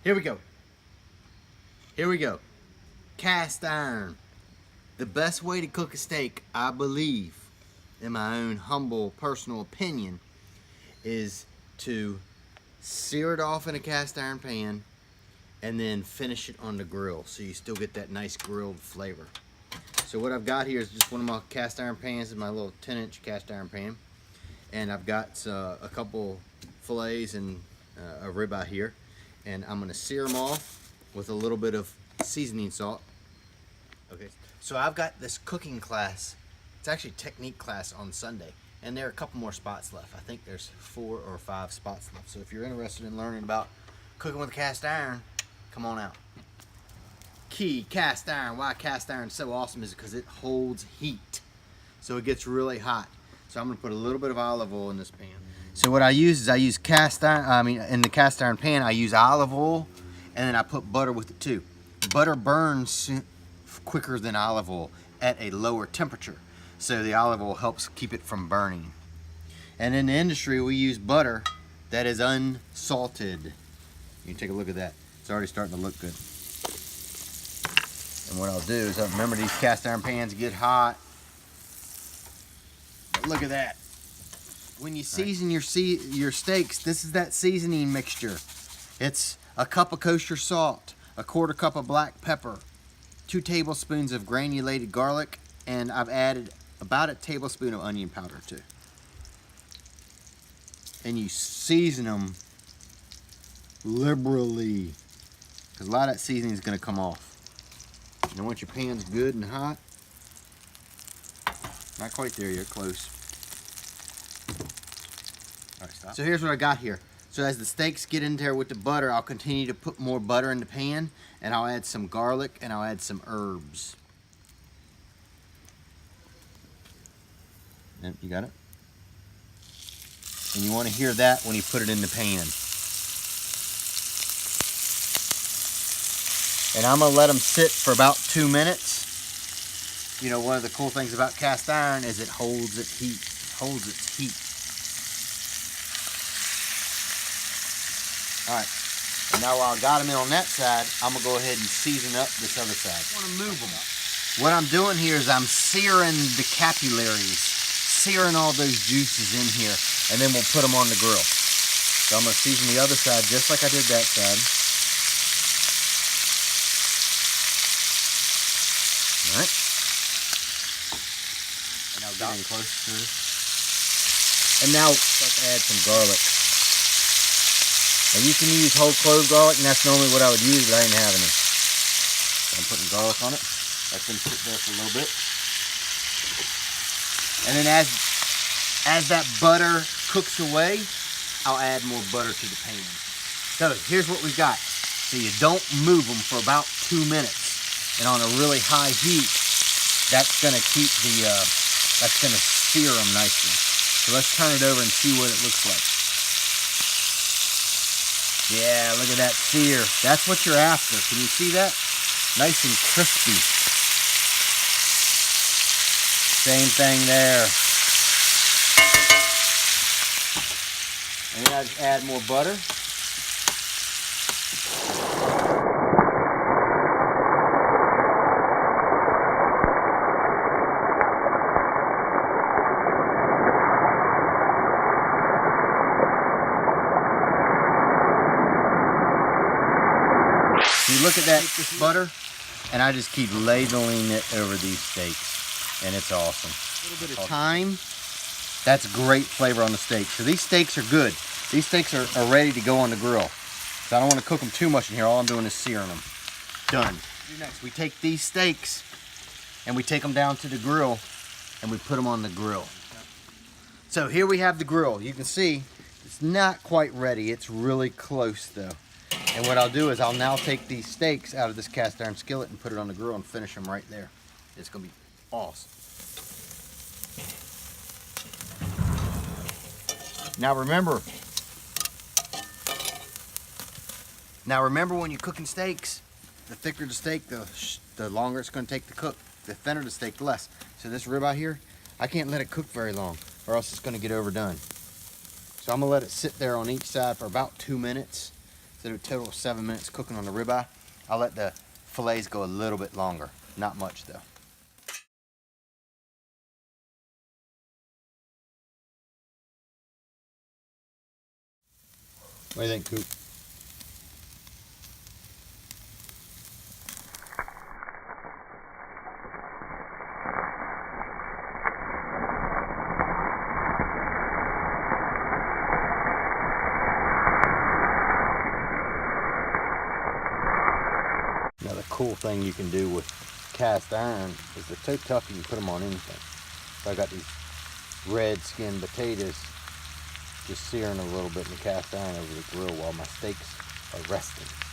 Here we go. Here we go. Cast iron. The best way to cook a steak, I believe, in my own humble personal opinion, is to sear it off in a cast iron pan and then finish it on the grill so you still get that nice grilled flavor. So what I've got here is just one of my cast iron pans, my little 10-inch cast iron pan, and I've got a couple fillets and a ribeye here, and I'm gonna sear them off with a little bit of seasoning salt. Okay, so I've got this cooking class. It's actually technique class on Sunday, and there are a couple more spots left. I think there's 4 or 5 spots left. So if you're interested in learning about cooking with a cast iron, come on out. Key, cast iron. Why cast iron is so awesome is because it holds heat. So it gets really hot. So I'm gonna put a little bit of olive oil in this pan. So what I use is cast iron, in the cast iron pan, I use olive oil, and then I put butter with it too. Butter burns quicker than olive oil at a lower temperature. So the olive oil helps keep it from burning. And in the industry, we use butter that is unsalted. You can take a look at that. It's already starting to look good. And what I'll do is, remember these cast iron pans get hot. But look at that. When you season your steaks, this is that seasoning mixture. It's a cup of kosher salt, a 1/4 cup of black pepper, 2 tablespoons of granulated garlic, and I've added about a tablespoon of onion powder too. And you season them liberally, because a lot of that seasoning is going to come off. And once your pan's good and hot, not quite there yet, close. All right, stop. So here's what I got here. So as the steaks get in there with the butter, I'll continue to put more butter in the pan, and I'll add some garlic and I'll add some herbs. And you got it? And you want to hear that when you put it in the pan. And I'm gonna let them sit for about 2 minutes. You know, one of the cool things about cast iron is it holds its heat. All right, and now while I got them in on that side, I'm gonna go ahead and season up this other side. I wanna move them. What I'm doing here is I'm searing the capillaries, searing all those juices in here, and then we'll put them on the grill. So I'm gonna season the other side just like I did that side. All right. And now getting close to this. And now let's add some garlic. Now you can use whole clove garlic, and that's normally what I would use, but I didn't have any. So I'm putting garlic on it. That's gonna sit there for a little bit. And then as that butter cooks away, I'll add more butter to the pan. So here's what we've got. So you don't move them for about 2 minutes. And on a really high heat, that's gonna keep that's gonna sear them nicely. So let's turn it over and see what it looks like. Yeah, look at that sear. That's what you're after. Can you see that? Nice and crispy. Same thing there. And then I just add more butter. You look at that butter, and I just keep ladling it over these steaks, and it's awesome. A little bit of thyme, that's great flavor on the steak. So these steaks are good. These steaks are ready to go on the grill. So I don't want to cook them too much in here. All I'm doing is searing them. Done. Next, we take these steaks, and we take them down to the grill, and we put them on the grill. So here we have the grill. You can see it's not quite ready. It's really close though. And what I'll do is I'll now take these steaks out of this cast iron skillet and put it on the grill and finish them right there. It's gonna be awesome. Now remember when you're cooking steaks, the thicker the steak, the longer it's gonna take to cook. The thinner the steak, the less. So this ribeye here, I can't let it cook very long or else it's gonna get overdone. So I'm gonna let it sit there on each side for about 2 minutes. So a total of 7 minutes cooking on the ribeye. I'll let the fillets go a little bit longer. Not much though. What do you think, Coop? Now the cool thing you can do with cast iron is they're so tough you can put them on anything. So I got these red skinned potatoes just searing a little bit in the cast iron over the grill while my steaks are resting.